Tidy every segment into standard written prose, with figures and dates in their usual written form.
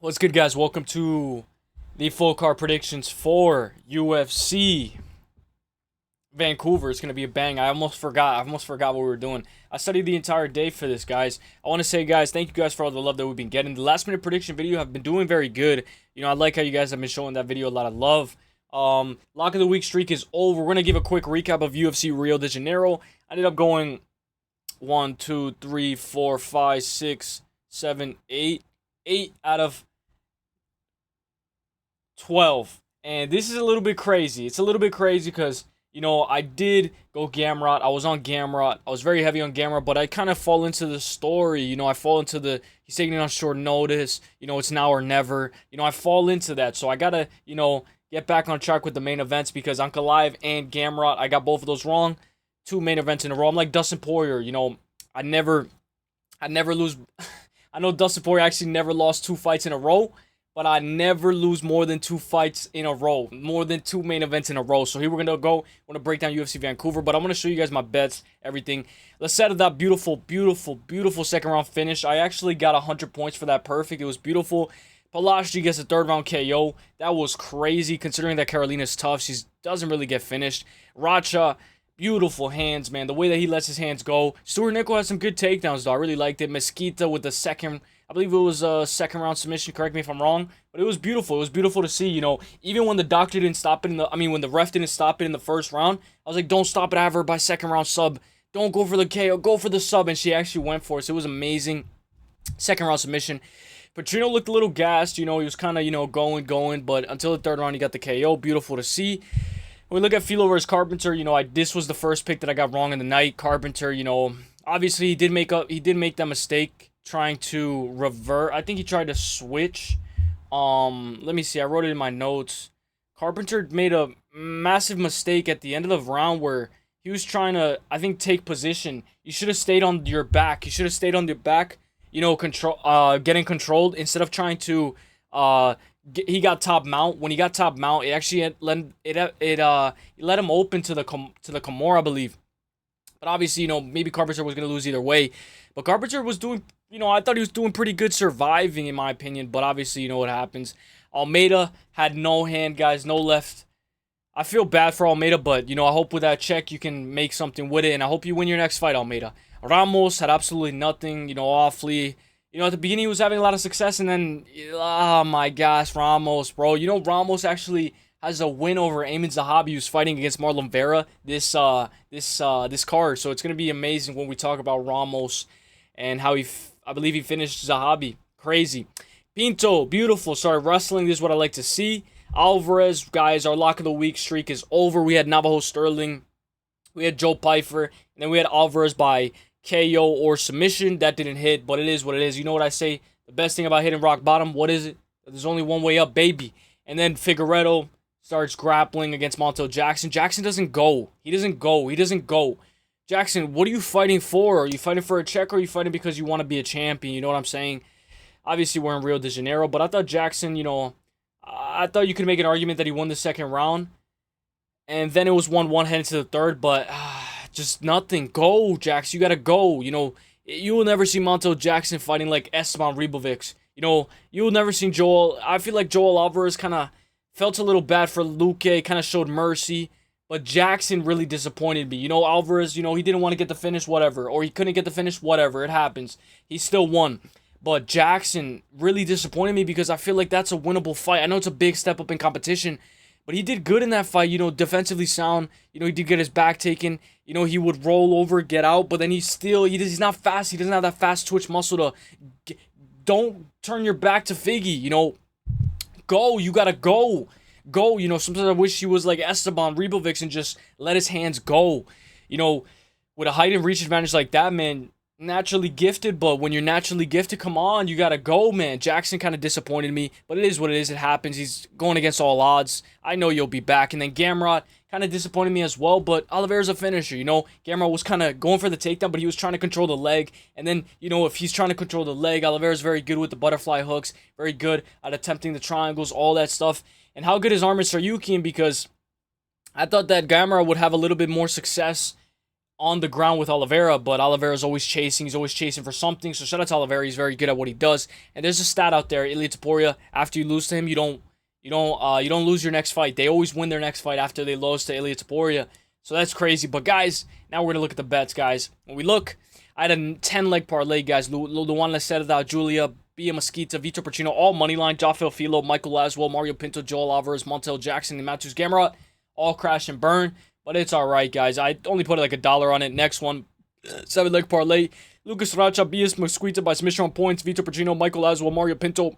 What's good, guys? Welcome to the full card predictions for UFC Vancouver. It's gonna be a bang. I almost forgot what we were doing. I studied the entire day for this, guys. I want to say, guys, thank you guys for all the love that we've been getting. The last minute prediction video have been doing very good. I like how you guys have been showing that video a lot of love. Lock of the week streak is over. We're gonna give a quick recap of UFC Rio de Janeiro. I ended up going 1, 2, 3, 4, 5, 6, 7, 8 out of 12. And this is a little bit crazy. It's a little bit crazy because, I did go Gamrot. I was on Gamrot. I was very heavy on Gamrot, but I kind of fall into the story. I fall into he's taking it on short notice. It's now or never. I fall into that. So I got to, get back on track with the main events because Uncle Live and Gamrot, I got both of those wrong. 2 main events in a row. I'm like Dustin Poirier. I never lose. I know Dustin Poirier actually never lost 2 fights in a row. But I never lose more than 2 fights in a row. More than 2 main events in a row. So here we're going to go. I'm going to break down UFC Vancouver. But I'm going to show you guys my bets, everything. Let's set it up. Beautiful, beautiful, beautiful second round finish. I actually got 100 points for that. Perfect. It was beautiful. Palashi gets a 3rd round KO. That was crazy considering that Carolina's tough. She doesn't really get finished. Racha, beautiful hands, man. The way that he lets his hands go. Stuart Nickel has some good takedowns, though. I really liked it. Mesquita with the second... I believe it was a 2nd round submission. Correct me if I'm wrong, but it was beautiful. It was beautiful to see. Even when the doctor didn't stop it when the ref didn't stop it in the 1st round, I was like, don't stop it. I have her by 2nd round sub. Don't go for the KO. Go for the sub, and she actually went for it. So it was amazing. 2nd round submission. Petrino looked a little gassed. He was kind of going, but until the 3rd round, he got the KO. Beautiful to see. When we look at Filo versus Carpenter, this was the first pick that I got wrong in the night. Carpenter, obviously he did make that mistake. Trying to revert. I think he tried to switch. Let me see. I wrote it in my notes. Carpenter made a massive mistake at the end of the round where he was trying to, I think, take position. You should have stayed on your back. You should have stayed on your back, getting controlled instead of trying to, he got top mount. When he got top mount, it actually let him open to the Kimura, I believe. But obviously, maybe Carpenter was going to lose either way. But Carpenter was doing, I thought he was doing pretty good surviving, in my opinion. But obviously, what happens. Almeida had no hand, guys, no left. I feel bad for Almeida, but, I hope with that check you can make something with it. And I hope you win your next fight, Almeida. Ramos had absolutely nothing, awfully. At the beginning he was having a lot of success. And then, oh my gosh, Ramos, bro. Ramos actually has a win over Amin Zahabi, who's fighting against Marlon Vera this card. So it's going to be amazing when we talk about Ramos and how I believe he finished Zahabi. Crazy. Pinto, beautiful. Started wrestling. This is what I like to see. Alvarez, guys, our lock of the week streak is over. We had Navajo Sterling. We had Joe Pyfer. And then we had Alvarez by KO or submission. That didn't hit, but it is what it is. You know what I say? The best thing about hitting rock bottom, what is it? There's only one way up, baby. And then Figueiredo starts grappling against Montel Jackson. Jackson doesn't go. He doesn't go. Jackson, what are you fighting for? Are you fighting for a check or are you fighting because you want to be a champion? You know what I'm saying? Obviously, we're in Rio de Janeiro, but I thought Jackson, I thought you could make an argument that he won the 2nd round. And then it was 1-1 heading to the 3rd, but just nothing. Go, Jackson. You got to go. You will never see Montel Jackson fighting like Esteban Ribovics. You will never see Joel. I feel like Joel Alvarez kind of felt a little bad for Luque, kind of showed mercy. But Jackson really disappointed me. Alvarez, he didn't want to get the finish, whatever. Or he couldn't get the finish, whatever. It happens. He still won. But Jackson really disappointed me because I feel like that's a winnable fight. I know it's a big step up in competition. But he did good in that fight, defensively sound. He did get his back taken. He would roll over, get out. But then he's not fast. He doesn't have that fast twitch muscle to... Don't turn your back to Figgy, Go. You got to go. Go. Sometimes I wish he was like Esteban Ribovics and just let his hands go. With a height and reach advantage like that, man, naturally gifted. But when you're naturally gifted, come on, you got to go, man. Jackson kind of disappointed me, but it is what it is. It happens. He's going against all odds. I know you'll be back. And then Gamrot kind of disappointed me as well, but Oliveira's a finisher, Gamrot was kind of going for the takedown, but he was trying to control the leg. And then, if he's trying to control the leg, Oliveira's very good with the butterfly hooks, very good at attempting the triangles, all that stuff. And how good is Armin Saryukian? Because I thought that Gamrot would have a little bit more success on the ground with Oliveira, but Oliveira's always chasing. He's always chasing for something. So shout out to Oliveira. He's very good at what he does. And there's a stat out there, Ilia Topuria. After you lose to him, you don't lose your next fight. They always win their next fight after they lose to Ilia Topuria. So that's crazy. But guys, now we're gonna look at the bets, guys. When we look, I had a 10-leg parlay, guys. Luana Cerda, Julia, Bia Mesquita, Vitor Porcino, all moneyline. Jafel Filo, Michael Laswell, Mario Pinto, Joel Alvarez, Montel Jackson, and Matthews Gamrot, all crash and burn. But it's alright, guys. I only put like $1 on it. Next one, 7-leg parlay. Lucas Racha, Bias Mesquita by submission on points. Vitor Porcino, Michael Laswell, Mario Pinto,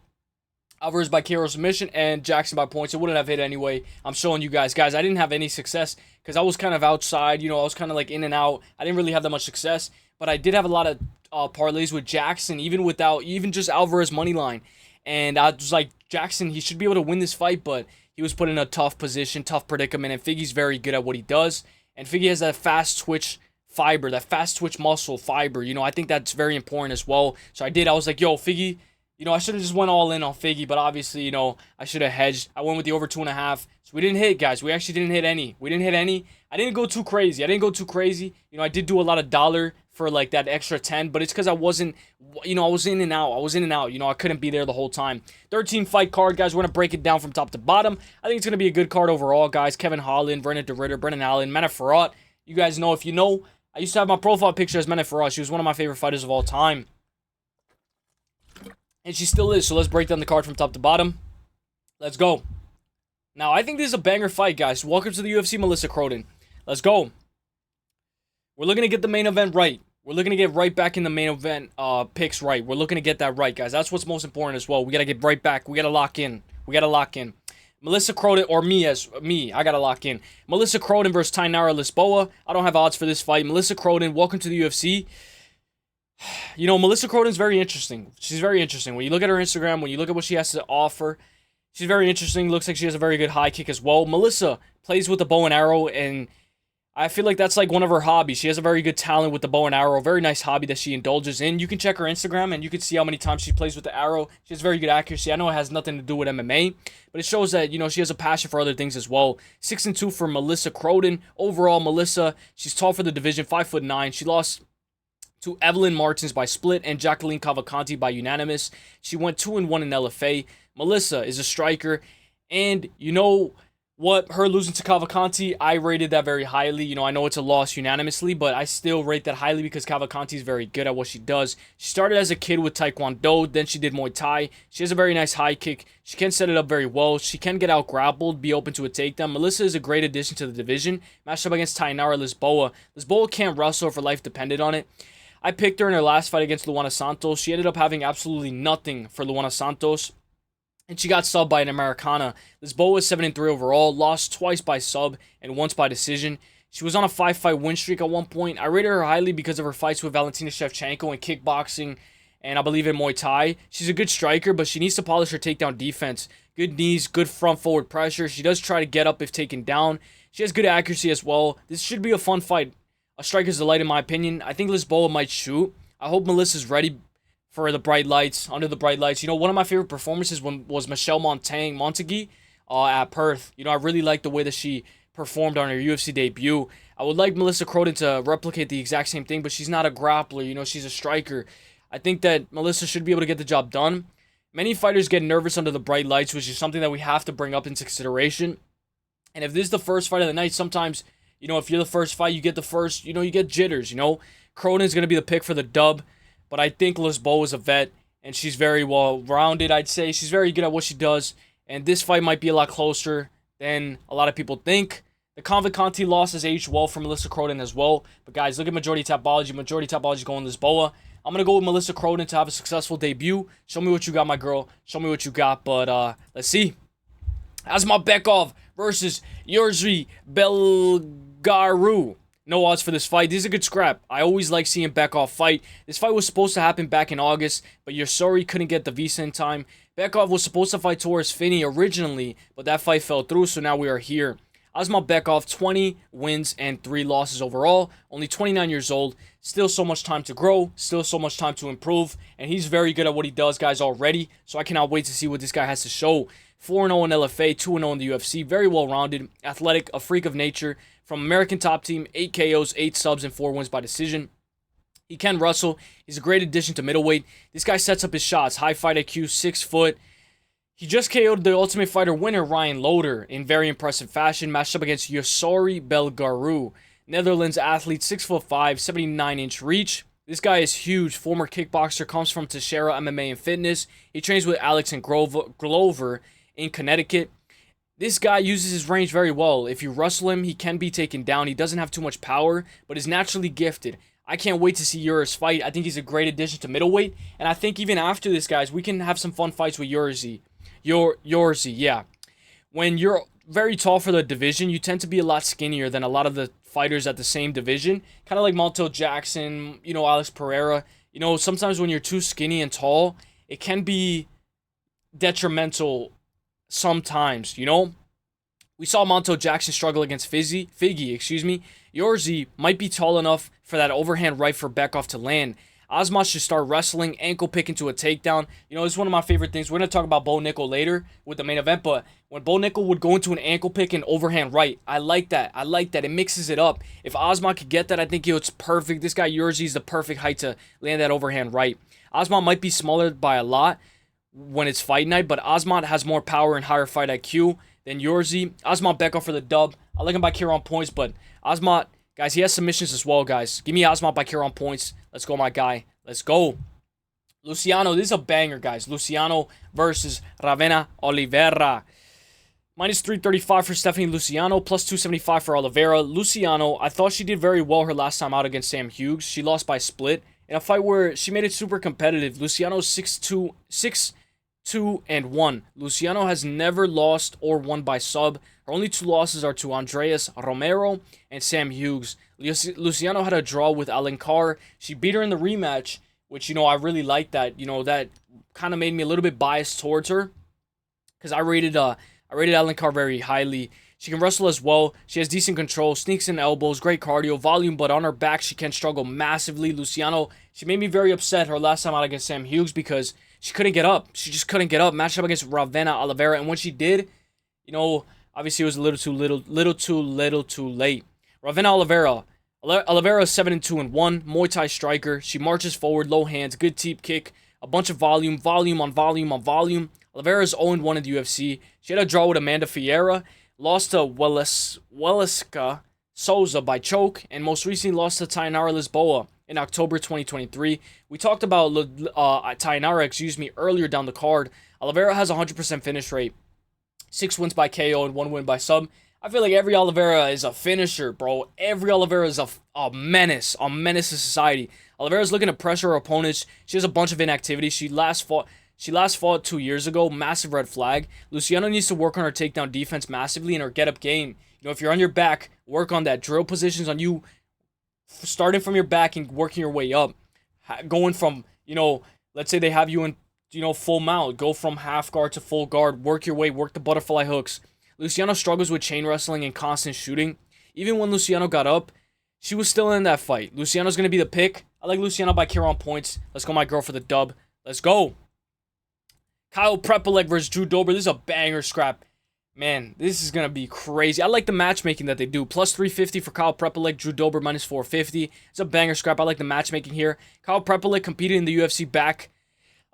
Alvarez by KO submission, and Jackson by points. It wouldn't have hit anyway. I'm showing you guys. Guys, I didn't have any success because I was kind of outside. I was kind of like in and out. I didn't really have that much success. But I did have a lot of parlays with Jackson, even just Alvarez money line. And I was like, Jackson, he should be able to win this fight, but he was put in a tough position, tough predicament, and Figgy's very good at what he does. And Figgy has that fast twitch fiber, that fast twitch muscle fiber. I think that's very important as well. So I was like, yo, Figgy, I should have just went all in on Figgy, but obviously, I should have hedged. I went with the over 2.5. So we didn't hit, guys. We actually didn't hit any. I didn't go too crazy. I did do a lot of dollar for like that extra 10, but it's because I wasn't, I was in and out. I couldn't be there the whole time. 13 fight card, guys. We're going to break it down from top to bottom. I think it's going to be a good card overall, guys. Kevin Holland, Brennan DeRitter, Brennan Allen, Manon Fiorot. You guys know, if you know, I used to have my profile picture as Manon Fiorot. She was one of my favorite fighters of all time. And she still is. So let's break down the card from top to bottom. Let's go. Now, I think this is a banger fight, guys. Welcome to the UFC, Melissa Croden. Let's go. We're looking to get the main event right. We're looking to get right back in the main event picks right. We're looking to get that right, guys. That's what's most important as well. We got to get right back. We got to lock in. Melissa Croden, or me, I got to lock in. Melissa Croden versus Tainara Lisboa. I don't have odds for this fight. Melissa Croden, welcome to the UFC. Melissa Croden's very interesting. She's very interesting. When you look at her Instagram, when you look at what she has to offer, she's very interesting. Looks like she has a very good high kick as well. Melissa plays with the bow and arrow, and I feel like that's like one of her hobbies. She has a very good talent with the bow and arrow. Very nice hobby that she indulges in. You can check her Instagram, and you can see how many times she plays with the arrow. She has very good accuracy. I know it has nothing to do with MMA, but it shows that, she has a passion for other things as well. 6-2 for Melissa Croden. Overall, Melissa, she's tall for the division, 5'9". She lost to Evelyn Martins by split and Jacqueline Cavalcanti by unanimous. She went 2-1 in LFA. Melissa is a striker, and what, her losing to Cavalcanti, I rated that very highly. I know it's a loss unanimously, but I still rate that highly because Cavalcanti is very good at what she does. She started as a kid with Taekwondo, then she did Muay Thai. She has a very nice high kick. She can set it up very well. She can get out grappled, be open to a takedown. Melissa is a great addition to the division. Matched up against Tainara Lisboa. Lisboa can't wrestle if her life depended on it. I picked her in her last fight against Luana Santos. She ended up having absolutely nothing for Luana Santos, and she got subbed by an Americana. Lisboa was 7-3 overall, lost twice by sub and once by decision. She was on a 5-fight win streak at one point. I rated her highly because of her fights with Valentina Shevchenko in kickboxing and I believe in Muay Thai. She's a good striker, but she needs to polish her takedown defense. Good knees, good front forward pressure. She does try to get up if taken down. She has good accuracy as well. This should be a fun fight. A striker's delight in my opinion. I think Lisboa might shoot. I hope Melissa's ready for the bright lights, under the bright lights. One of my favorite performances was Michelle Montague at Perth. I really liked the way that she performed on her UFC debut. I would like Melissa Croden to replicate the exact same thing, but she's not a grappler. She's a striker. I think that Melissa should be able to get the job done. Many fighters get nervous under the bright lights, which is something that we have to bring up into consideration. And if this is the first fight of the night, sometimes, if you're the first fight, you get the first, you get jitters, Croden's going to be the pick for the dub. But I think Lisboa is a vet, and she's very well-rounded, I'd say. She's very good at what she does, and this fight might be a lot closer than a lot of people think. The Cavalcanti loss has aged well for Melissa Croden as well. But guys, look at Majority Tapology. Majority Tapology going Lisboa. I'm going to go with Melissa Croden to have a successful debut. Show me what you got, my girl. Show me what you got, but let's see. Azamat Bekoev versus Yousri Belgaroui. No odds for this fight. This is a good scrap. I always like seeing Bekoev fight. This fight was supposed to happen back in August, but Yousri couldn't get the visa in time. Bekoev was supposed to fight Torres Finney originally, but that fight fell through, so now we are here. Azamat Bekoev, 20 wins and 3 losses overall. Only 29 years old. Still so much time to grow. Still so much time to improve. And he's very good at what he does, guys, already. So I cannot wait to see what this guy has to show. 4-0 in LFA, 2-0 in the UFC. Very well-rounded, athletic, a freak of nature. From American Top Team, 8 KOs, 8 subs, and 4 wins by decision. He can wrestle. He's a great addition to middleweight. This guy sets up his shots. High fight IQ, 6 foot. He just KO'd the Ultimate Fighter winner, Ryan Loder, in very impressive fashion. Matched up against Yousri Belgaroui. Netherlands athlete, 6'5", 79-inch reach. This guy is huge. Former kickboxer, comes from Tainara MMA and Fitness. He trains with Alex and Glover in Connecticut. This guy uses his range very well. If you wrestle him, he can be taken down. He doesn't have too much power, but is naturally gifted. I can't wait to see Yousri's fight. I think he's a great addition to middleweight. And I think even after this, guys, we can have some fun fights with Yousri. Yousri, yeah. When you're very tall for the division, you tend to be a lot skinnier than a lot of the fighters at the same division. Kind of like Montel Jackson, Alex Pereira. Sometimes when you're too skinny and tall, it can be detrimental sometimes, We saw Montel Jackson struggle against Figgy. Yousri might be tall enough for that overhand right for Bekoev to land. Azamat should start wrestling, ankle pick into a takedown. It's one of my favorite things. We're going to talk about Bo Nickel later with the main event, but when Bo Nickel would go into an ankle pick and overhand right, I like that. It mixes it up. If Azamat could get that, I think it's perfect. This guy Yousri is the perfect height to land that overhand right. Azamat might be smaller by a lot when it's fight night, but Azamat has more power and higher fight IQ than Yousri. Azamat Bekoev for the dub. I like him by KO on points, but Azamat, guys, he has submissions as well, guys. Give me Azamat by KO on points. Let's go, my guy. Let's go. Luciano, this is a banger, guys. Luciano versus Ravena Oliveira. Minus 335 for Stephanie Luciano, plus 275 for Oliveira. Luciano, I thought she did very well her last time out against Sam Hughes. She lost by split in a fight where she made it super competitive. Luciano's 6-2-1. Luciano has never lost or won by sub. Her only 2 losses are to Andreas Romero and Sam Hughes. Luciano had a draw with Alencar. She beat her in the rematch, which, I really like that. That kind of made me a little bit biased towards her because I rated Alencar very highly. She can wrestle as well. She has decent control, sneaks in elbows, great cardio, volume, but on her back, she can struggle massively. Luciano, she made me very upset her last time out against Sam Hughes because she couldn't get up. She just couldn't get up. Matched up against Ravena Oliveira, and when she did, obviously it was a little too late. Ravena Oliveira is 7-2-1, Muay Thai striker. She marches forward, low hands, good teep kick, a bunch of volume on volume. Oliveira is 0-1 in the UFC. She had a draw with Amanda Fiera, lost to Weleska Souza by choke, and most recently lost to Tainara Lisboa in October 2023. We talked about Tainara, earlier down the card. Oliveira has a 100% finish rate, 6 wins by KO and 1 win by sub. I feel like every Oliveira is a finisher, bro. Every Oliveira is a menace to society. Oliveira's looking to pressure her opponents. She has a bunch of inactivity. She last fought 2 years ago. Massive red flag. Luciano needs to work on her takedown defense massively and her get-up game. If you're on your back, work on that. Drill positions on you, starting from your back and working your way up. Going from, let's say they have you in, full mount. Go from half guard to full guard. Work your way. Work the butterfly hooks. Luciano struggles with chain wrestling and constant shooting. Even when Luciano got up, she was still in that fight. Luciano's going to be the pick. I like Luciano by KO on points. Let's go, my girl, for the dub. Let's go. Kyle Prepolec versus Drew Dober. This is a banger scrap. Man, this is going to be crazy. I like the matchmaking that they do. Plus 350 for Kyle Prepolec. Drew Dober minus 450. It's a banger scrap. I like the matchmaking here. Kyle Prepolec competed in the UFC back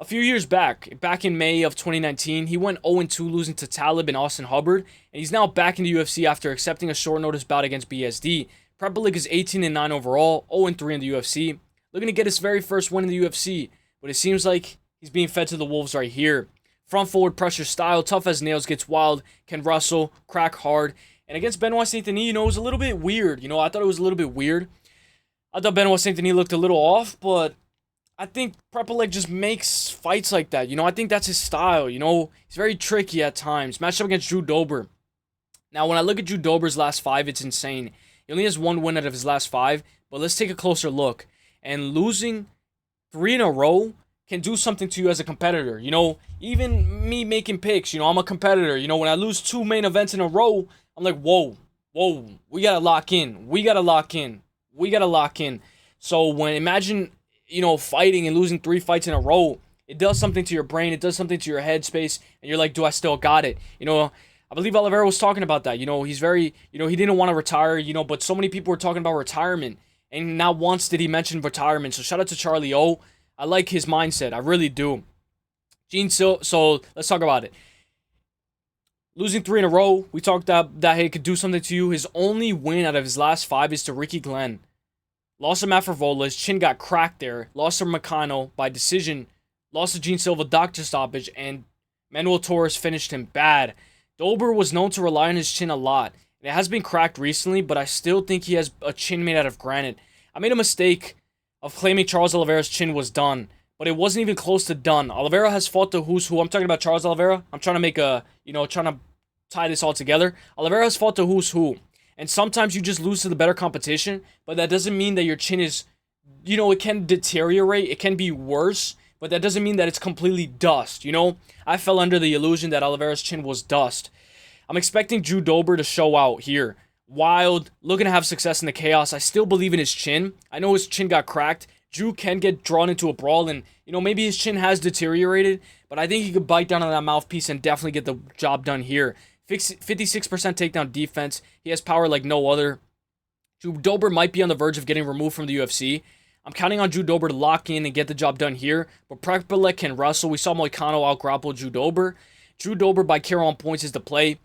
a few years back in May of 2019, he went 0-2 losing to Talib and Austin Hubbard, and he's now back in the UFC after accepting a short notice bout against BSD. Prepolec is 18-9 overall, 0-3 in the UFC, looking to get his very first win in the UFC, but it seems like he's being fed to the wolves right here. Front forward pressure style, tough as nails, gets wild, can wrestle, crack hard, and against Benoit Saint-Denis, it was a little bit weird. I thought it was a little bit weird. I thought Benoit Saint-Denis looked a little off, but I think Prepolec just makes fights like that. I think that's his style. He's very tricky at times. Matched up against Drew Dober. Now, when I look at Drew Dober's last 5, it's insane. He only has 1 win out of his last 5. But let's take a closer look. And losing 3 in a row can do something to you as a competitor. Even me making picks, I'm a competitor. When I lose 2 main events in a row, I'm like, whoa, we got to lock in. So imagine fighting and losing 3 fights in a row, It does something to your brain. It does something to your headspace. And you're like, do I still got it? You know, I believe Oliveira was talking about that. You know, he's very, you know, he didn't want to retire, you know, but so many people were talking about retirement. And not once did he mention retirement. So shout out to Charlie O. I like his mindset. I really do. So let's talk about it. Losing 3 in a row. We talked that he could do something to you. His only win out of his last 5 is to Aoriqileng. Lost to Matt Frevola. His chin got cracked there. Lost to Meccano by decision. Lost to Silva, doctor stoppage. And Manuel Torres finished him bad. Dober was known to rely on his chin a lot. And it has been cracked recently, but I still think he has a chin made out of granite. I made a mistake of claiming Charles Oliveira's chin was done, but it wasn't even close to done. Oliveira has fought the who's who. I'm talking about Charles Oliveira. I'm trying to make a, you know, trying to tie this all together. Oliveira has fought the who's who. And sometimes you just lose to the better competition, but that doesn't mean that your chin is, you know, it can deteriorate. It can be worse, but that doesn't mean that it's completely dust, you know? I fell under the illusion that Oliveira's chin was dust. I'm expecting Drew Dober to show out here. Wild, looking to have success in the chaos. I still believe in his chin. I know his chin got cracked. Drew can get drawn into a brawl, and, you know, maybe his chin has deteriorated, but I think he could bite down on that mouthpiece and definitely get the job done here. 56% takedown defense. He has power like no other. Drew Dober might be on the verge of getting removed from the UFC. I'm counting on Drew Dober to lock in and get the job done here, but Prepolec can wrestle. We saw Moicano out-grapple Drew Dober. Drew Dober by KO on points is the play.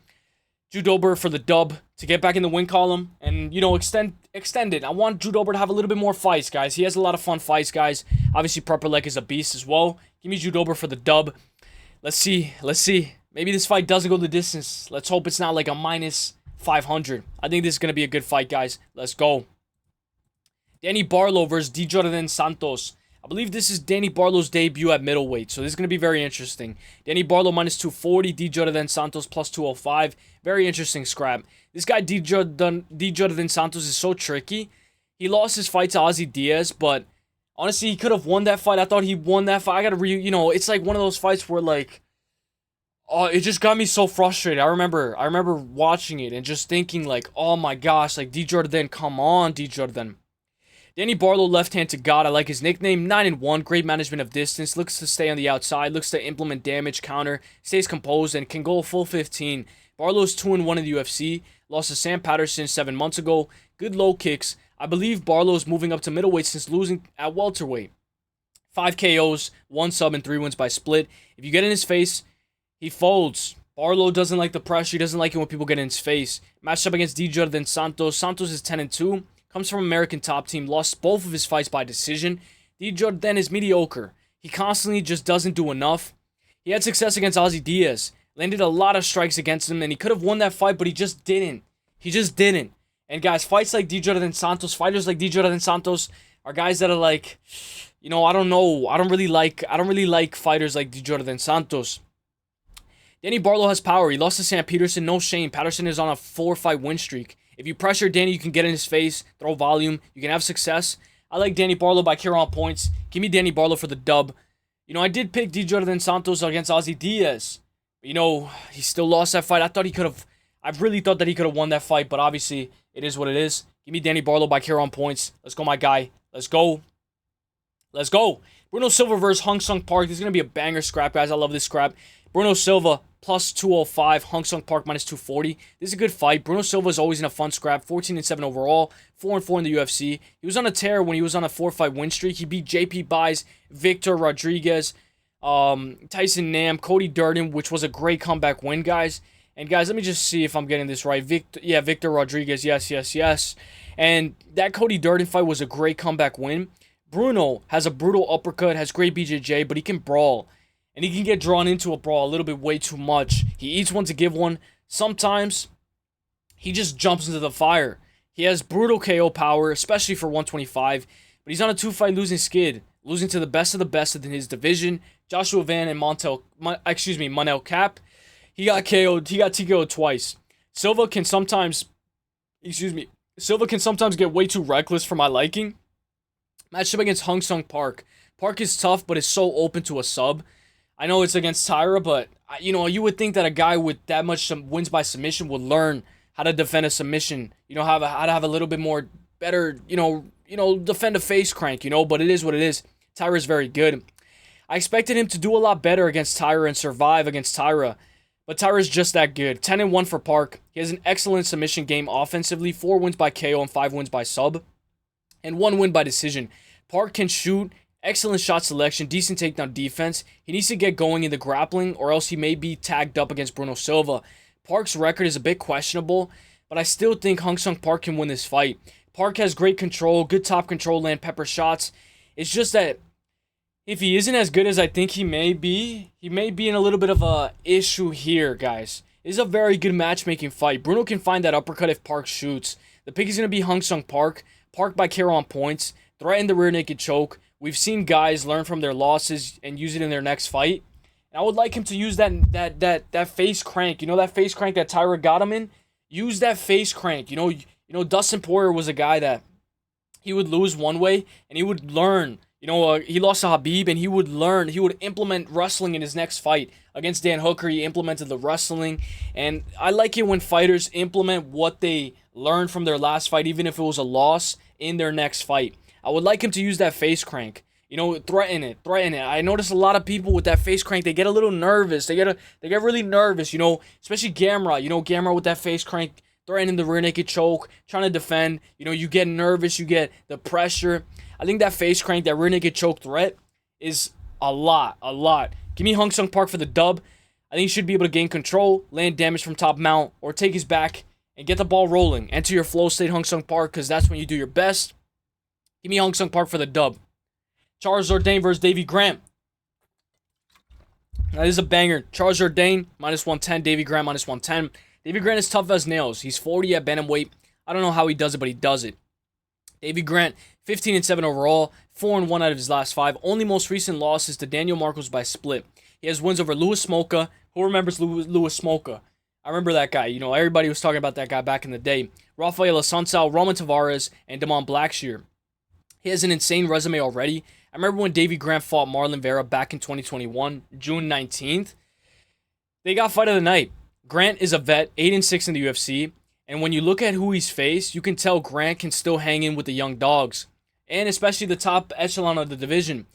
Drew Dober for the dub to get back in the win column and, you know, extend it. I want Drew Dober to have a little bit more fights, guys. He has a lot of fun fights, guys. Obviously, Prepolec is a beast as well. Give me Drew Dober for the dub. Let's see. Maybe this fight doesn't go the distance. Let's hope it's not like a minus 500. I think this is going to be a good fight, guys. Let's go. Danny Barlow versus Djorden Santos. I believe this is Danny Barlow's debut at middleweight, so this is going to be very interesting. Danny Barlow minus 240, Djorden Santos plus 205. Very interesting scrap. This guy, Djorden Santos, is so tricky. He lost his fight to Ozzy Diaz, but honestly, he could have won that fight. I thought he won that fight. I got to you know, it's like one of those fights where, like, oh, it just got me so frustrated. I remember watching it and just thinking, like, oh my gosh, like, Djorden, come on, Djorden. Danny Barlow, left hand to God. I like his nickname. 9-1. Great management of distance. Looks to stay on the outside. Looks to implement damage, counter. Stays composed and can go full 15. Barlow's 2-1 in the UFC. Lost to Sam Patterson 7 months ago. Good low kicks. I believe Barlow's moving up to middleweight since losing at welterweight. 5 KOs, 1 sub, and 3 wins by split. If you get in his face, he folds. Barlow doesn't like the pressure. He doesn't like it when people get in his face. Matched up against Djorden Santos. Santos is 10-2. Comes from American top team, lost both of his fights by decision. Djorden is mediocre. He constantly just doesn't do enough. He had success against Ozzy Diaz. Landed a lot of strikes against him, and he could have won that fight, but he just didn't. And guys, fights like Djorden Santos, fighters like Djorden Santos are guys that are like, you know, I don't know. I don't really like fighters like Djorden Santos. Danny Barlow has power. He lost to Sam Peterson. No shame. Patterson is on a 4-fight win streak. If you pressure Danny, you can get in his face, throw volume, you can have success. I like Danny Barlow by KO on points. Give me Danny Barlow for the dub. You know, I did pick Djorden Santos against Ozzy Diaz. But, you know, he still lost that fight. I really thought that he could have won that fight, but obviously, it is what it is. Give me Danny Barlow by KO on points. Let's go, my guy. Let's go. Bruno Silva versus Hung Sung Park. This is going to be a banger scrap, guys. I love this scrap. Bruno Silva plus 205, Hung Sung Park minus 240. This is a good fight. Bruno Silva is always in a fun scrap. 14-7 overall, 4-4 in the UFC. He was on a tear when he was on a 4-fight win streak. He beat JP Buys, Victor Rodriguez, Tyson Nam, Cody Djorden, which was a great comeback win, guys. And guys, let me just see if I'm getting this right. Victor Rodriguez, yes. And that Cody Djorden fight was a great comeback win. Bruno has a brutal uppercut, has great BJJ, but he can brawl. And he can get drawn into a brawl a little bit way too much. He eats one to give one. Sometimes he just jumps into the fire. He has brutal KO power, especially for 125. But he's on a 2-fight losing skid. Losing to the best of in his division. Joshua Van and Manel Cap. He got KO'd. He got TKO'd twice. Silva can sometimes get way too reckless for my liking. Matchup against Hung Sung Park. Park is tough, but is so open to a sub. I know it's against Tainara, but, you know, you would think that a guy with that much wins by submission would learn how to defend a submission. You know, how to have a little bit more better, you know, defend a face crank, you know, but it is what it is. Tainara is very good. I expected him to do a lot better against Tainara and survive against Tainara. But Tainara's just that good. 10-1 for Park. He has an excellent submission game offensively. 4 wins by KO and 5 wins by sub. And 1 win by decision. Park can shoot. Excellent shot selection. Decent takedown defense. He needs to get going in the grappling or else he may be tagged up against Bruno Silva. Park's record is a bit questionable. But I still think Hang Sung Park can win this fight. Park has great control. Good top control. Land pepper shots. It's just that if he isn't as good as I think he may be in a little bit of a issue here, guys. This is a very good matchmaking fight. Bruno can find that uppercut if Park shoots. The pick is going to be Hang Sung Park. Park by KO on points. Threaten the rear naked choke. We've seen guys learn from their losses and use it in their next fight. And I would like him to use that face crank. You know that face crank that Tainara got him in? Use that face crank. You know Dustin Poirier was a guy that he would lose one way and he would learn. He lost to Khabib, and he would learn. He would implement wrestling in his next fight. Against Dan Hooker, he implemented the wrestling. And I like it when fighters implement what they learned from their last fight, even if it was a loss, in their next fight. I would like him to use that face crank. Threaten it. I notice a lot of people with that face crank, they get a little nervous. They get really nervous, especially Gamrot. Gamrot with that face crank, threatening the rear naked choke, trying to defend. You get nervous, you get the pressure. I think that face crank, that rear naked choke threat is a lot. Give me Hang Sung Park for the dub. I think he should be able to gain control, land damage from top mount, or take his back and get the ball rolling. Enter your flow state, Hang Sung Park, because that's when you do your best. Give me Hang Sung Park for the dub. Charles Jourdain versus Davey Grant. Now, this is a banger. Charles Jourdain, -110. Davey Grant, -110. Davey Grant is tough as nails. He's 40 at bantamweight. I don't know how he does it, but he does it. Davey Grant, 15-7 overall, 4-1 out of his last 5. Only most recent loss is to Daniel Marcos by split. He has wins over Louis Smolka. Who remembers Louis Smolka? I remember that guy. Everybody was talking about that guy back in the day. Rafael Assunção, Roman Tavares, and Damon Blackshear. He has an insane resume already. I remember when Davey Grant fought Marlon Vera back in 2021, June 19th. They got fight of the night. Grant is a vet, 8-6 in the UFC. And when you look at who he's faced, you can tell Grant can still hang in with the young dogs. And especially the top echelon of the division.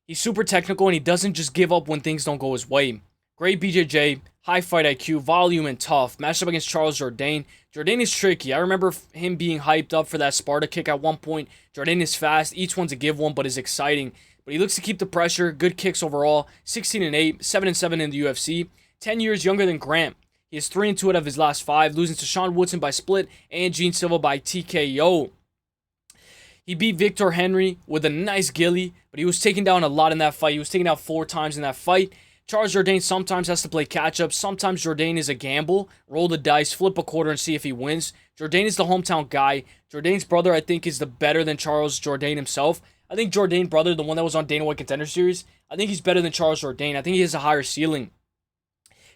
He's super technical and he doesn't just give up when things don't go his way. Great BJJ, high fight IQ, volume, and tough. Matched up against Charles Jourdain. Jourdain is tricky. I remember him being hyped up for that Sparta kick at one point. Jourdain is fast. Each one's a give one, but is exciting. But he looks to keep the pressure. Good kicks overall. 16-8, 7-7 in the UFC. 10 years younger than Grant. He is 3-2 out of his last 5, losing to Sean Woodson by split and Gene Silva by TKO. He beat Victor Henry with a nice gilly, but he was taken down a lot in that fight. He was taken out 4 times in that fight. Charles Jourdain sometimes has to play catch-up. Sometimes Jourdain is a gamble. Roll the dice, flip a quarter, and see if he wins. Jourdain is the hometown guy. Jourdain's brother, I think, is the better than Charles Jourdain himself. I think Jourdain's brother, the one that was on Dana White Contender Series, I think he's better than Charles Jourdain. I think he has a higher ceiling.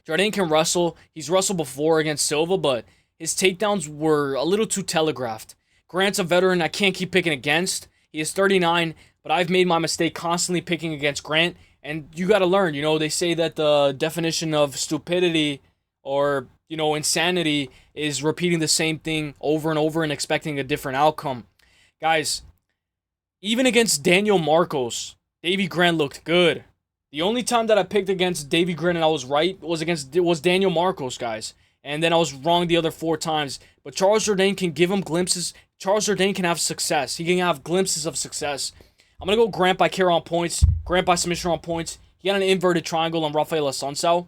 Jourdain can wrestle. He's wrestled before against Silva, but his takedowns were a little too telegraphed. Grant's a veteran I can't keep picking against. He is 39, but I've made my mistake constantly picking against Grant. And you got to learn, they say that the definition of stupidity or, insanity is repeating the same thing over and over and expecting a different outcome. Guys, even against Daniel Marcos, Davey Grant looked good. The only time that I picked against Davey Grant and I was right was Daniel Marcos, guys. And then I was wrong the other 4 times. But Charles Jourdain can give him glimpses. Charles Jourdain can have success. He can have glimpses of success. I'm going to go Grant by KO on points. Grant by submission on points. He got an inverted triangle on Rafael Assunção,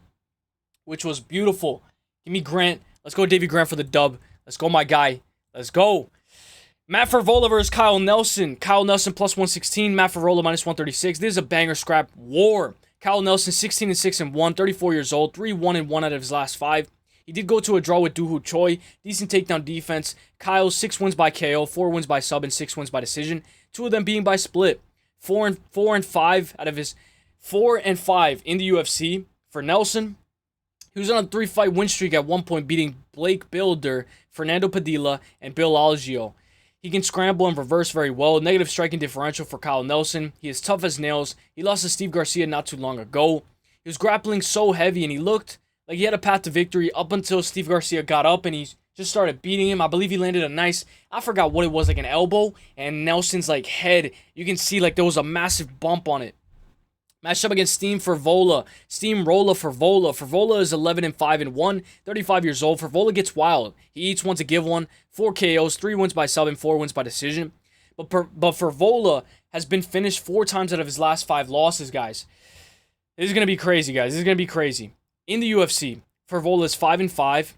which was beautiful. Give me Grant. Let's go Davey Grant for the dub. Let's go, my guy. Let's go. Matt Frevola versus Kyle Nelson. Kyle Nelson +116. Matt Frevola -136. This is a banger scrap war. Kyle Nelson 16-6-1. 34 years old. 3-1-1 out of his last 5. He did go to a draw with Doo-Ho Choi. Decent takedown defense. Kyle 6 wins by KO, 4 wins by sub, and 6 wins by decision. 2 of them being by split. 4 and 5 out of his 4 and 5 in the UFC for Nelson. He was on a 3-fight win streak at one point, beating Blake Bilder, Fernando Padilla, and Bill Algeo. He can scramble and reverse very well. Negative striking differential for Kyle Nelson. He is tough as nails. He lost to Steve Garcia not too long ago. He was grappling so heavy and he looked like he had a path to victory up until Steve Garcia got up and he just started beating him. I believe he landed a nice, I forgot what it was, like an elbow. And Nelson's head, you can see there was a massive bump on it. Matched up against Steamroller Frevola. Frevola is 11-5-1, 35 years old. Frevola gets wild. He eats one to give one. 4 KOs, 3 wins by sub, and 4 wins by decision. But Frevola has been finished 4 times out of his last 5 losses, guys. This is going to be crazy, guys. This is going to be crazy. In the UFC, Frevola is 5-5.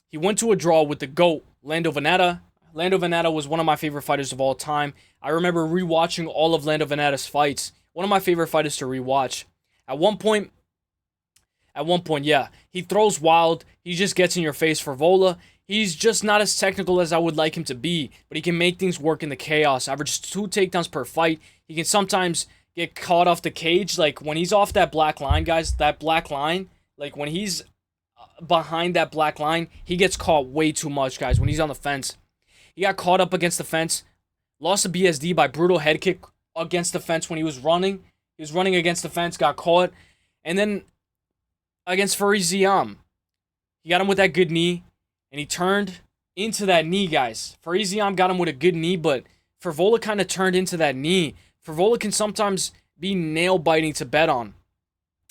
He went to a draw with the GOAT, Lando Vannata. Lando Vannata was one of my favorite fighters of all time. I remember rewatching all of Lando Vannata's fights. One of my favorite fighters to rewatch. At one point, yeah, he throws wild. He just gets in your face. Frevola, he's just not as technical as I would like him to be, but he can make things work in the chaos. Averages 2 takedowns per fight. He can sometimes get caught off the cage. Like, when he's off that black line, guys, that black line, like, when he's behind that black line, he gets caught way too much, guys, when he's on the fence. He got caught up against the fence. Lost a BSD by brutal head kick against the fence when he was running. He was running against the fence, got caught. And then against Fariziam, he got him with that good knee, and he turned into that knee, guys. Fariziam got him with a good knee, but Frevola kind of turned into that knee. Frevola can sometimes be nail-biting to bet on.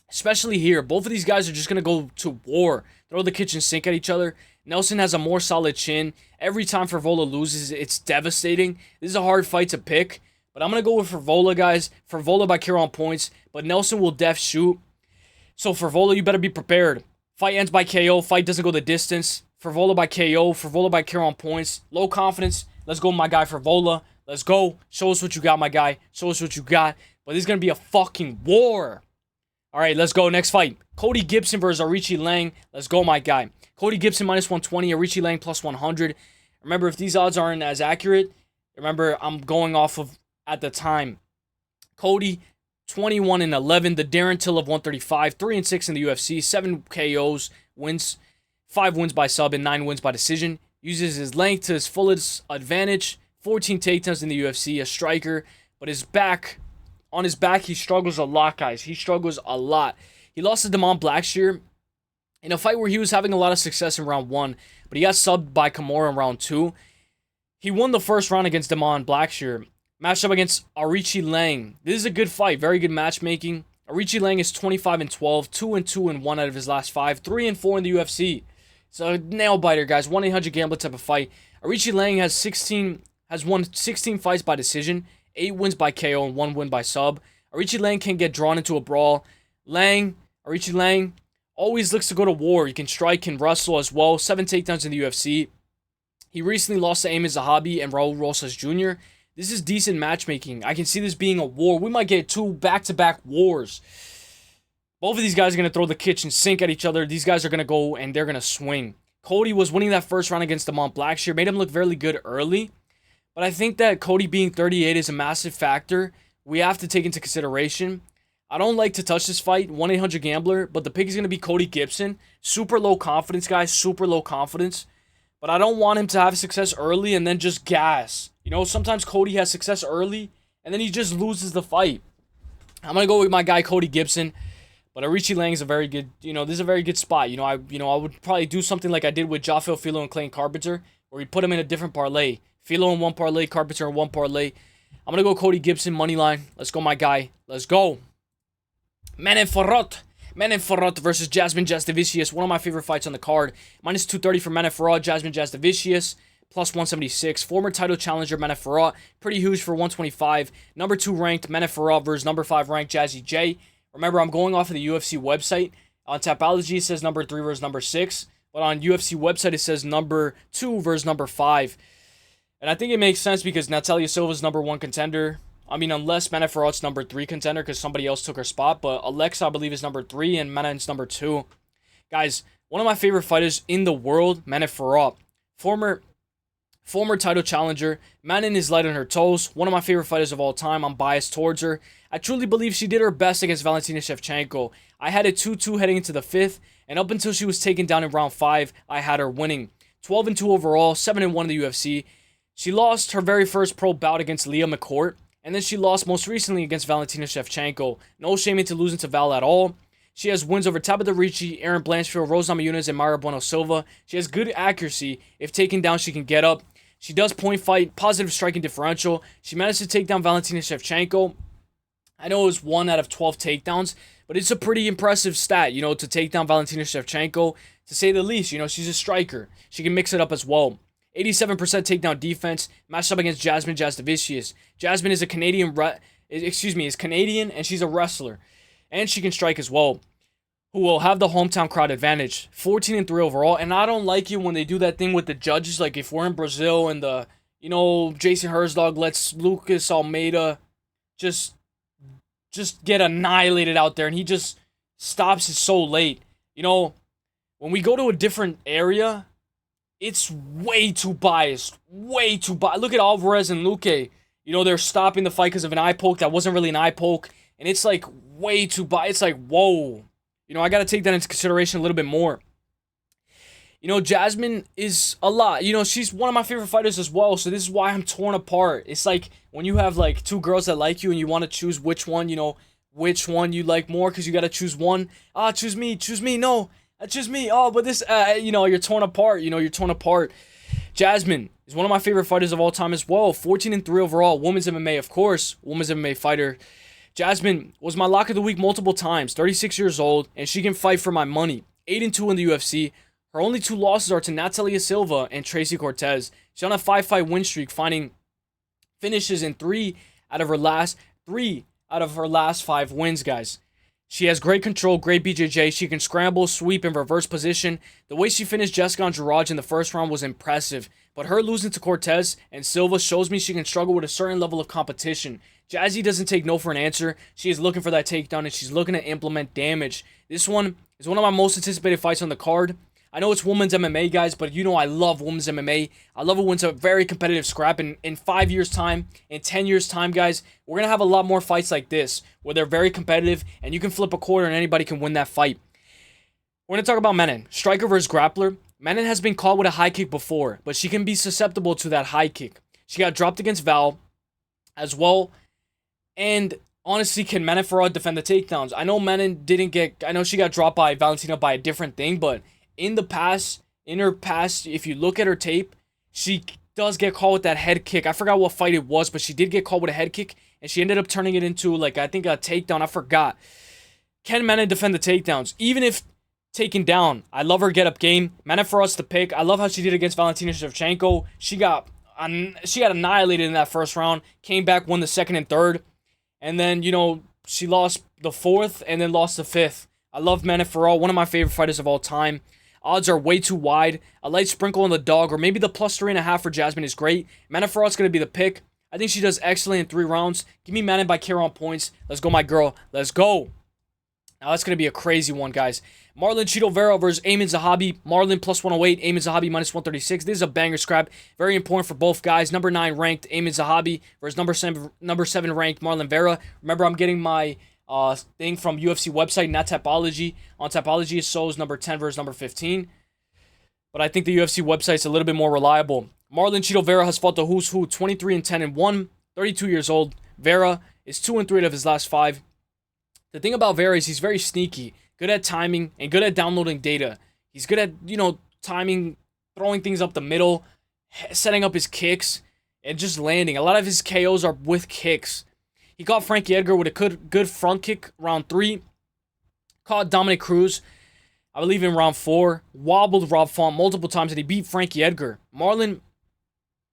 Especially here. Both of these guys are just going to go to war. Throw the kitchen sink at each other. Nelson has a more solid chin. Every time Frevola loses, it's devastating. This is a hard fight to pick. But I'm going to go with Frevola, guys. Frevola by KO on points. But Nelson will def shoot. So Frevola, you better be prepared. Fight ends by KO. Fight doesn't go the distance. Frevola by KO. Frevola by KO on points. Low confidence. Let's go, my guy, Frevola. Let's go. Show us what you got, my guy. Show us what you got. But this is going to be a fucking war. Alright, let's go. Next fight. Cody Gibson versus Aoriqileng. Let's go, my guy. Cody Gibson minus 120. Aoriqileng plus 100. Remember, if these odds aren't as accurate, remember, I'm going off of at the time. Cody, 21-11. The Darren Till of 135. 3-6 in the UFC. 7 KOs. Wins. 5 wins by sub and 9 wins by decision. Uses his length to his fullest advantage. 14 takedowns in the UFC. A striker. But his back... On his back, he struggles a lot, guys. He struggles a lot. He lost to Damon Blackshear in a fight where he was having a lot of success in round 1, but he got subbed by Kimura in round 2. He won the first round against Damon Blackshear. Matched up against Aoriqileng. This is a good fight. Very good matchmaking. Aoriqileng is 25-12, 2-2-1 out of his last 5, 3-4 in the UFC. It's a nail-biter, guys. 1-800-GAMBLER type of fight. Aoriqileng has won 16 fights by decision. 8 wins by KO and 1 win by sub. Aoriqileng can get drawn into a brawl. Aoriqileng always looks to go to war. He can strike, can wrestle as well. 7 takedowns in the UFC. He recently lost to Eamon Zahabi and Raul Rosas Jr. This is decent matchmaking. I can see this being a war. We might get 2 back-to-back wars. Both of these guys are going to throw the kitchen sink at each other. These guys are going to go and they're going to swing. Cody was winning that first round against Damon Blackshear. Made him look very good early. But I think that Cody being 38 is a massive factor we have to take into consideration. I don't like to touch this fight, 1-800-GAMBLER, but the pick is going to be Cody Gibson. Super low confidence, guys, super low confidence. But I don't want him to have success early and then just gas. You know, sometimes Cody has success early and then he just loses the fight. I'm going to go with my guy Cody Gibson. But Aoriqileng is a very good, this is a very good spot. I would probably do something like I did with Jafel Filo and Clayton Carpenter, where we put him in a different parlay. Filo in one parlay, Carpenter in one parlay. I'm going to go Cody Gibson, money line. Let's go, my guy. Let's go. Manon Fiorot versus Jasmine Jasdavicius. One of my favorite fights on the card. Minus 230 for Manon Fiorot, Jasmine Jasdavicius. Plus 176. Former title challenger Manon Fiorot. Pretty huge for 125. Number 2 ranked Manon Fiorot versus number 5 ranked Jazzy J. Remember, I'm going off of the UFC website. On Tapology, it says number 3 versus number 6. But on UFC website, it says number 2 versus number 5. And I think it makes sense because Natalia Silva's number 1 contender. I mean, unless Manon Fiorot's number 3 contender because somebody else took her spot. But Alexa, I believe, is number 3 and Manon's number 2. Guys, one of my favorite fighters in the world, Manon Fiorot. Former title challenger. Manon is light on her toes. One of my favorite fighters of all time. I'm biased towards her. I truly believe she did her best against Valentina Shevchenko. I had a 2-2 heading into the 5th. And up until she was taken down in round 5, I had her winning. 12-2 overall. 7-1 in the UFC. She lost her very first pro bout against Leah McCourt, and then she lost most recently against Valentina Shevchenko. No shame into losing to Val at all. She has wins over Tabitha Ricci, Erin Blanchfield, Rose Namajunas, and Mayra Bueno Silva. She has good accuracy. If taken down, she can get up. She does point fight, positive striking differential. She managed to take down Valentina Shevchenko. I know it was 1 out of 12 takedowns, but it's a pretty impressive stat, you know, to take down Valentina Shevchenko, to say the least. You know, she's a striker. She can mix it up as well. 87% takedown defense, matched up against Jasmine Jasdavicius. Jasmine is a is Canadian, and she's a wrestler. And she can strike as well. Who will have the hometown crowd advantage. 14-3 overall, and I don't like it when they do that thing with the judges, like if we're in Brazil and the, you know, Jason Herzog lets Lucas Almeida just get annihilated out there, and he just stops it so late. You know, when we go to a different area, it's way too biased. Way too biased. Look at Alvarez and Luque. You know, they're stopping the fight because of an eye poke that wasn't really an eye poke, and it's like way too biased. It's like, whoa. You know, I got to take that into consideration a little bit more. You know, Jasmine is a lot. You know, she's one of my favorite fighters as well, so this is why I'm torn apart. It's like when you have, like, two girls that like you and you want to choose which one, you know, which one you like more because you got to choose one. Choose me, no, choose me. Oh, but this, you know, you're torn apart. You know, you're torn apart. Jasmine is one of my favorite fighters of all time as well. 14-3 overall. Women's MMA, of course. Women's MMA fighter. Jasmine was my lock of the week multiple times. 36 years old, and she can fight for my money. 8-2 in the UFC. Her only 2 losses are to Natalia Silva and Tracy Cortez. She's on a 5-fight win streak, finding finishes in 3 out of her last 5 wins, guys. She has great control, great BJJ. She can scramble, sweep, and reverse position. The way she finished Jessica Andrade in the first round was impressive. But her losing to Cortez and Silva shows me she can struggle with a certain level of competition. Jazzy doesn't take no for an answer. She is looking for that takedown, and she's looking to implement damage. This one is one of my most anticipated fights on the card. I know it's women's MMA, guys, but you know I love women's MMA. I love it when it's a very competitive scrap. And in 5 years' time, in 10 years' time, guys, we're going to have a lot more fights like this where they're very competitive and you can flip a quarter and anybody can win that fight. We're going to talk about Manon. Striker versus grappler. Manon has been caught with a high kick before, but she can be susceptible to that high kick. She got dropped against Val as well. And honestly, can Manon Fiorot defend the takedowns? I know Manon I know she got dropped by Valentina by a different thing, but in her past, if you look at her tape, she does get caught with that head kick. I forgot what fight it was, but she did get caught with a head kick, and she ended up turning it into, like, I think a takedown. I forgot. Can Manon defend the takedowns? Even if taken down, I love her get-up game. Manon Fiorot's the pick. I love how she did against Valentina Shevchenko. She got annihilated in that first round, came back, won the second and third, and then, you know, she lost the fourth and then lost the fifth. I love Manon Fiorot, one of my favorite fighters of all time. Odds are way too wide. A light sprinkle on the dog, or maybe the plus 3.5 for Jasmine is great. Manon Fiorot's going to be the pick. I think she does excellent in 3 rounds. Give me Manon by KO on points. Let's go, my girl. Let's go. Now, that's going to be a crazy one, guys. Marlon Chito Vera versus Amin Zahabi. Marlon plus 108. Amin Zahabi minus 136. This is a banger scrap. Very important for both guys. Number 9 ranked Amin Zahabi versus number 7 ranked Marlon Vera. Remember, I'm getting my thing from UFC website, not Tapology. On Tapology, it shows number 10 versus number 15. But I think the UFC website is a little bit more reliable. Marlon Chito Vera has fought the who's who, 23-10-1, 32 years old. Vera is 2-3 out of his last 5. The thing about Vera is he's very sneaky, good at timing, and good at downloading data. He's good at, you know, timing, throwing things up the middle, setting up his kicks, and just landing. A lot of his KOs are with kicks. He caught Frankie Edgar with a good front kick round 3. Caught Dominic Cruz, I believe, in round 4. Wobbled Rob Font multiple times, and he beat Frankie Edgar. Marlon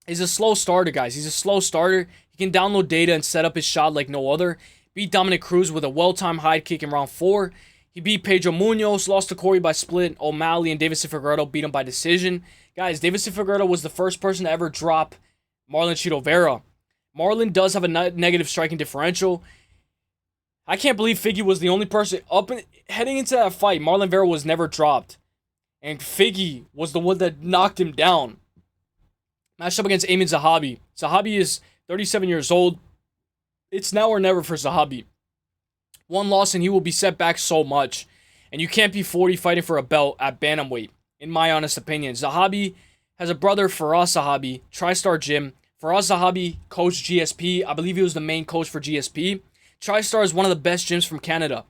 is a slow starter, guys. He's a slow starter. He can download data and set up his shot like no other. Beat Dominic Cruz with a well-timed high kick in round 4. He beat Pedro Munoz, lost to Corey by split. O'Malley and Davidson Figueiredo beat him by decision. Guys, Davidson Figueiredo was the first person to ever drop Marlon Chito Vera. Marlon does have a negative striking differential. I can't believe Figgy was the only person heading into that fight. Marlon Vera was never dropped. And Figgy was the one that knocked him down. Matched up against Amin Zahabi. Zahabi is 37 years old. It's now or never for Zahabi. 1 loss and he will be set back so much. And you can't be 40 fighting for a belt at bantamweight, in my honest opinion. Zahabi has a brother, Faraz Zahabi, TriStar Gym. Faraz Zahabi coached GSP. I believe he was the main coach for GSP. TriStar is one of the best gyms from Canada.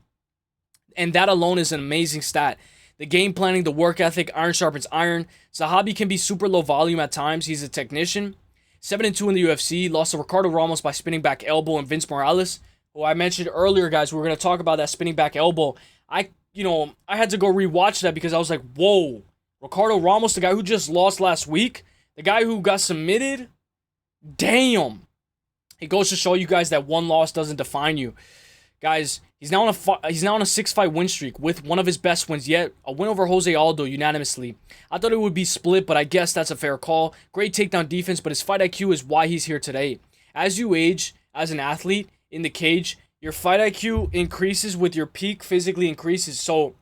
And that alone is an amazing stat. The game planning, the work ethic, iron sharpens iron. Zahabi can be super low volume at times. He's a technician. 7-2 in the UFC. Lost to Ricardo Ramos by spinning back elbow and Vince Morales. who I mentioned earlier, guys. We were going to talk about that spinning back elbow. I had to go rewatch that because I was like, whoa. Ricardo Ramos, the guy who just lost last week, the guy who got submitted, damn. It goes to show you guys that one loss doesn't define you. Guys, he's now on a 6-fight win streak with one of his best wins yet, a win over Jose Aldo unanimously. I thought it would be split, but I guess that's a fair call. Great takedown defense, but his fight IQ is why he's here today. As you age as an athlete in the cage, your fight IQ increases with your peak physically increases. So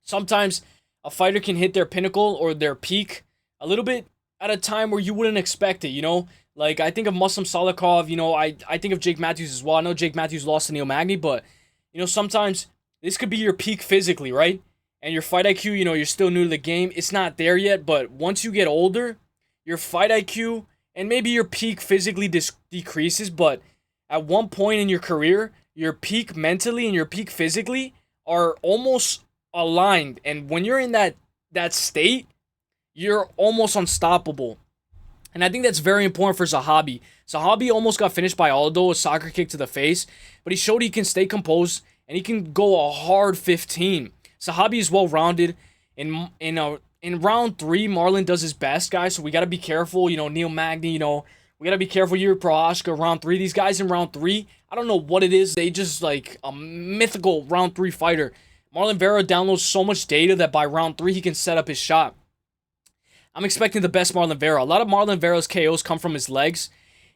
sometimes a fighter can hit their pinnacle or their peak a little bit at a time where you wouldn't expect it, you know? Like, I think of Muslim Salikov, you know, I think of Jake Matthews as well. I know Jake Matthews lost to Neil Magny, but, you know, sometimes this could be your peak physically, right? And your fight IQ, you know, you're still new to the game. It's not there yet, but once you get older, your fight IQ and maybe your peak physically decreases, but at one point in your career, your peak mentally and your peak physically are almost aligned. And when you're in that state, you're almost unstoppable. And I think that's very important for Zahabi. Zahabi almost got finished by Aldo, a soccer kick to the face, but he showed he can stay composed and he can go a hard 15. Zahabi is well-rounded. In round 3, Marlon does his best, guys, so we got to be careful. You know, Neil Magny, you know, we got to be careful. Yuri Prohashka, round 3. These guys in round 3, I don't know what it is. They just, like, a mythical round 3 fighter. Marlon Vera downloads so much data that by round 3, he can set up his shot. I'm expecting the best Marlon Vera. A lot of Marlon Vera's KOs come from his legs.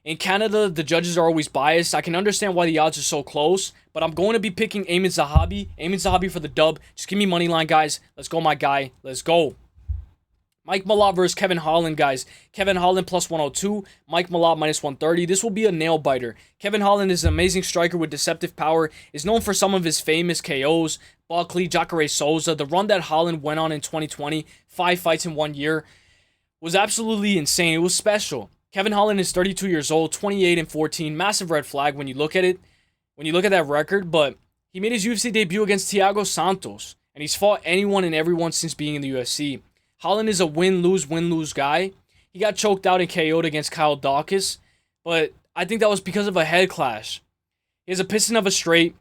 In Canada, the judges are always biased. I can understand why the odds are so close, but I'm going to be picking Amin Zahabi. Amin Zahabi for the dub. Just give me money line, guys. Let's go, my guy. Let's go. Mike Malott versus Kevin Holland, guys. Kevin Holland plus 102. Mike Malott minus 130. This will be a nail biter. Kevin Holland is an amazing striker with deceptive power. Is known for some of his famous KOs. Buckley, Jacare Souza. The run that Holland went on in 2020. 5 fights in 1 year. Was absolutely insane. It was special. Kevin Holland is 32 years old, 28-14. Massive red flag when you look at it. When you look at that record, but he made his UFC debut against Thiago Santos, and he's fought anyone and everyone since being in the UFC. Holland is a win-lose guy. He got choked out and KO'd against Kyle Dawkins, but I think that was because of a head clash. He has a piston of a straight.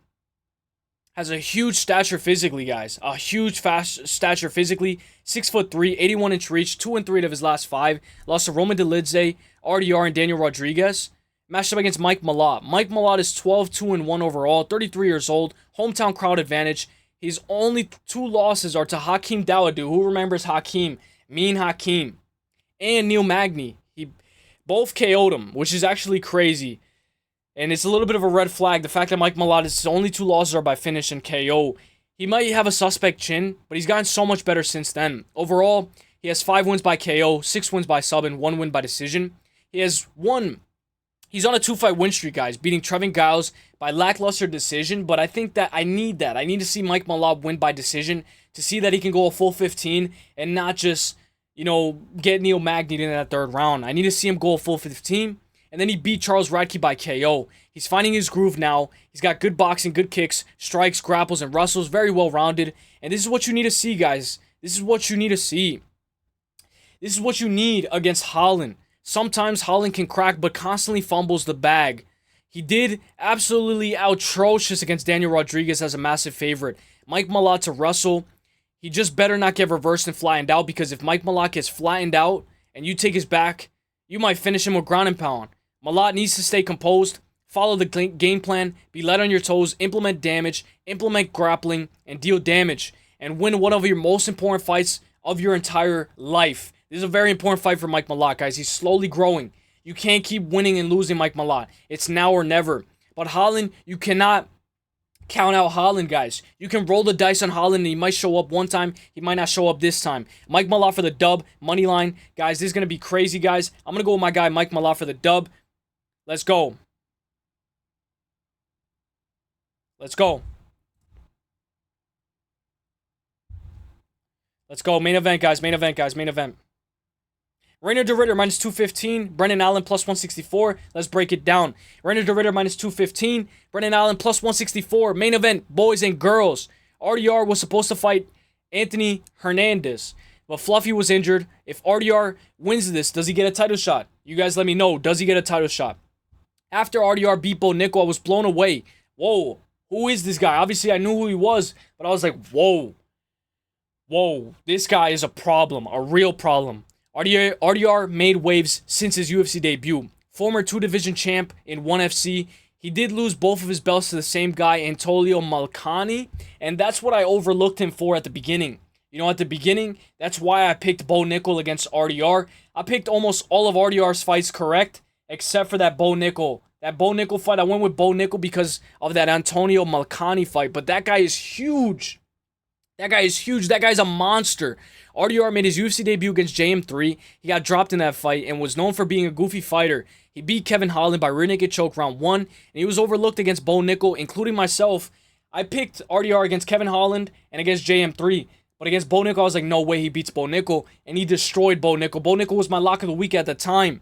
Has a huge stature physically, guys. A huge fast stature physically. 6'3", 81-inch reach, 2-3 of his last 5. Lost to Roman Dolidze, RDR, and Daniel Rodriguez. Matched up against Mike Malott. Mike Malott is 12-2-1 overall, 33 years old. Hometown crowd advantage. His only 2 losses are to Hakeem Dawodu. Who remembers Hakeem? Mean Hakeem. And Neil Magny. He both KO'd him, which is actually crazy. And it's a little bit of a red flag, the fact that Mike Malott, only 2 losses are by finish and KO. He might have a suspect chin, but he's gotten so much better since then. Overall, he has 5 wins by KO, 6 wins by sub, and 1 win by decision. He's on a 2-fight win streak, guys, beating Trevin Giles by lackluster decision, but I think that I need that. I need to see Mike Malott win by decision to see that he can go a full 15 and not just, you know, get Neil Magny in that 3rd round. I need to see him go a full 15. And then he beat Charles Radke by KO. He's finding his groove now. He's got good boxing, good kicks, strikes, grapples, and wrestles. Very well-rounded. And this is what you need to see, guys. This is what you need to see. This is what you need against Holland. Sometimes Holland can crack, but constantly fumbles the bag. He did absolutely atrocious against Daniel Rodriguez as a massive favorite. Mike Malott to wrestle. He just better not get reversed and flattened out, because if Mike Malott gets flattened out and you take his back, you might finish him with ground and pound. Malott needs to stay composed, follow the game plan, be light on your toes, implement damage, implement grappling, and deal damage, and win one of your most important fights of your entire life. This is a very important fight for Mike Malott, guys. He's slowly growing. You can't keep winning and losing Mike Malott. It's now or never. But Holland, you cannot count out Holland, guys. You can roll the dice on Holland, and he might show up one time. He might not show up this time. Mike Malott for the dub, money line. Guys, this is going to be crazy, guys. I'm going to go with my guy, Mike Malott, for the dub. Let's go. Let's go. Let's go. Main event, guys. Main event, guys. Main event. Rainer de Ridder minus 215. Brendan Allen plus 164. Let's break it down. Rainer de Ridder minus 215. Brendan Allen plus 164. Main event, boys and girls. RDR was supposed to fight Anthony Hernandez, but Fluffy was injured. If RDR wins this, does he get a title shot? You guys let me know. Does he get a title shot? After RDR beat Bo Nickal, I was blown away whoa, who is this guy? Obviously, I knew who he was, but I was like, whoa, this guy is a problem, a real problem. RDR made waves since his UFC debut. Former 2-division champ in 1FC. He did lose both of his belts to the same guy, Antonio Malcani, and that's what I overlooked him for at the beginning. You know, at the beginning, that's why I picked Bo Nickel against RDR. I picked almost all of RDR's fights correct, except for that Bo Nickel. That Bo Nickel fight, I went with Bo Nickel because of that Antonio Malcani fight, but that guy is huge. That guy is huge. That guy's a monster. RDR made his UFC debut against JM3. He got dropped in that fight and was known for being a goofy fighter. He beat Kevin Holland by rear naked choke round 1, and he was overlooked against Bo Nickel, including myself. I picked RDR against Kevin Holland and against JM3, but against Bo Nickel, I was like, no way he beats Bo Nickel, and he destroyed Bo Nickel. Bo Nickel was my lock of the week at the time,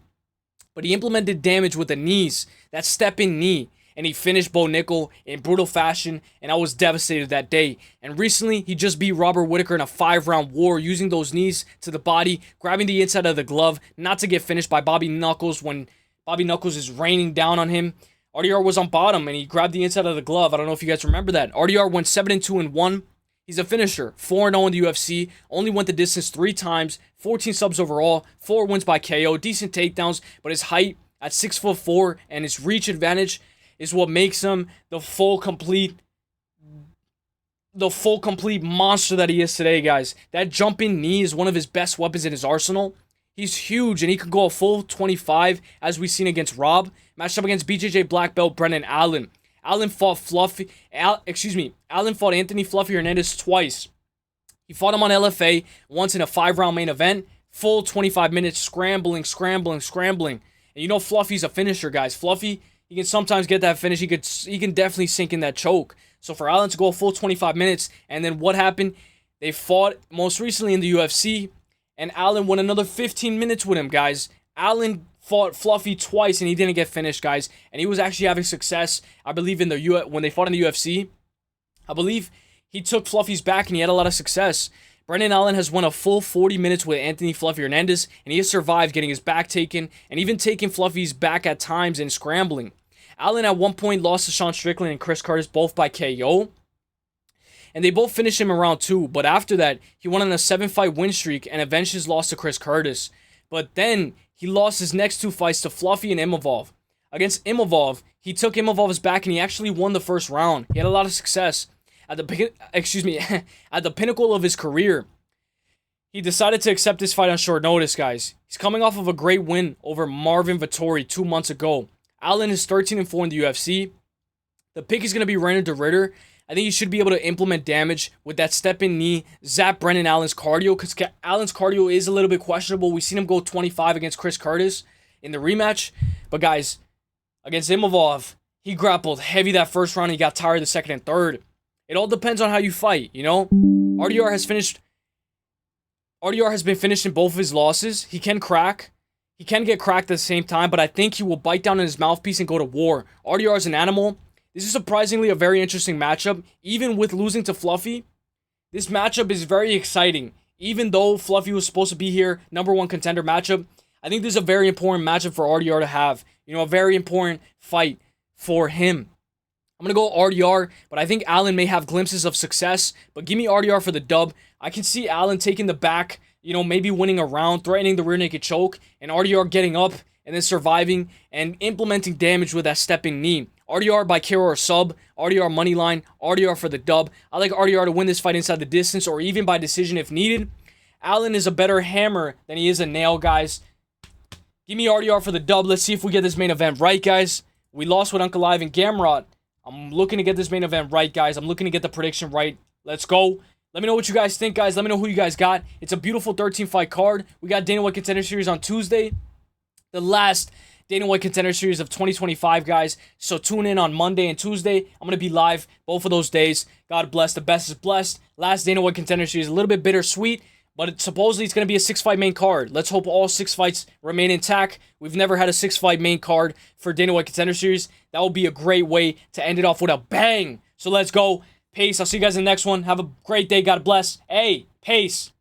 but he implemented damage with the knees, that step-in knee, and he finished Bo Nickel in brutal fashion, and I was devastated that day. And recently, he just beat Robert Whittaker in a 5-round war, using those knees to the body, grabbing the inside of the glove, not to get finished by Bobby Knuckles when Bobby Knuckles is raining down on him. RDR was on bottom, and he grabbed the inside of the glove. I don't know if you guys remember that. RDR went 7-2-1. He's a finisher, 4-0 in the UFC, only went the distance 3 times, 14 subs overall, 4 wins by KO, decent takedowns, but his height at 6'4" and his reach advantage is what makes him the full complete monster that he is today, guys. That jumping knee is one of his best weapons in his arsenal. He's huge, and he can go a full 25, as we've seen against Rob. Matched up against BJJ black belt Brendan Allen. Allen fought Anthony Fluffy Hernandez twice. He fought him on LFA, once in a 5-round main event. Full 25 minutes, scrambling. And you know Fluffy's a finisher, guys. Fluffy, he can sometimes get that finish. He can definitely sink in that choke. So for Allen to go a full 25 minutes, and then what happened? They fought most recently in the UFC, and Allen went another 15 minutes with him, guys. Allen fought Fluffy twice, and he didn't get finished, guys. And he was actually having success, I believe, when they fought in the UFC. I believe he took Fluffy's back, and he had a lot of success. Brendan Allen has won a full 40 minutes with Anthony Fluffy Hernandez, and he has survived getting his back taken, and even taking Fluffy's back at times and scrambling. Allen at one point lost to Sean Strickland and Chris Curtis, both by KO. And they both finished him in round 2, but after that, he went on a 7-fight win streak and avenged his loss to Chris Curtis. But then, he lost his next 2 fights to Fluffy and Imavov. Against Imavov, he took Imavov's back and he actually won the first round. He had a lot of success. At the pinnacle of his career, he decided to accept this fight on short notice, guys. He's coming off of a great win over Marvin Vettori 2 months ago. Allen is 13-4 in the UFC. The pick is going to be Rainer de Ritter. I think he should be able to implement damage with that step-in knee, zap Brendan Allen's cardio, because Allen's cardio is a little bit questionable. We've seen him go 25 against Chris Curtis in the rematch. But guys, against Imavov, he grappled heavy that first round. He got tired the second and third. It all depends on how you fight, you know? RDR has been finished in both of his losses. He can crack. He can get cracked at the same time, but I think he will bite down on his mouthpiece and go to war. RDR is an animal. This is surprisingly a very interesting matchup. Even with losing to Fluffy, this matchup is very exciting. Even though Fluffy was supposed to be here, #1 contender matchup, I think this is a very important matchup for RDR to have. You know, a very important fight for him. I'm going to go RDR, but I think Allen may have glimpses of success. But give me RDR for the dub. I can see Allen taking the back, you know, maybe winning a round, threatening the rear naked choke, and RDR getting up and then surviving and implementing damage with that stepping knee. RDR by KO or sub, RDR moneyline, RDR for the dub. I like RDR to win this fight inside the distance or even by decision if needed. Allen is a better hammer than he is a nail, guys. Give me RDR for the dub. Let's see if we get this main event right, guys. We lost with Uncle Live and Gamrot. I'm looking to get this main event right, guys. I'm looking to get the prediction right. Let's go. Let me know what you guys think, guys. Let me know who you guys got. It's a beautiful 13-fight card. We got Dana White Contender Series on Tuesday. The last Dana White Contender Series of 2025, guys. So tune in on Monday and Tuesday. I'm going to be live both of those days. God bless. The best is blessed. Last Dana White Contender Series, a little bit bittersweet, but supposedly it's going to be a 6-fight main card. Let's hope all 6 fights remain intact. We've never had a 6-fight main card for Dana White Contender Series. That would be a great way to end it off with a bang. So let's go. Peace. I'll see you guys in the next one. Have a great day. God bless. Hey, peace.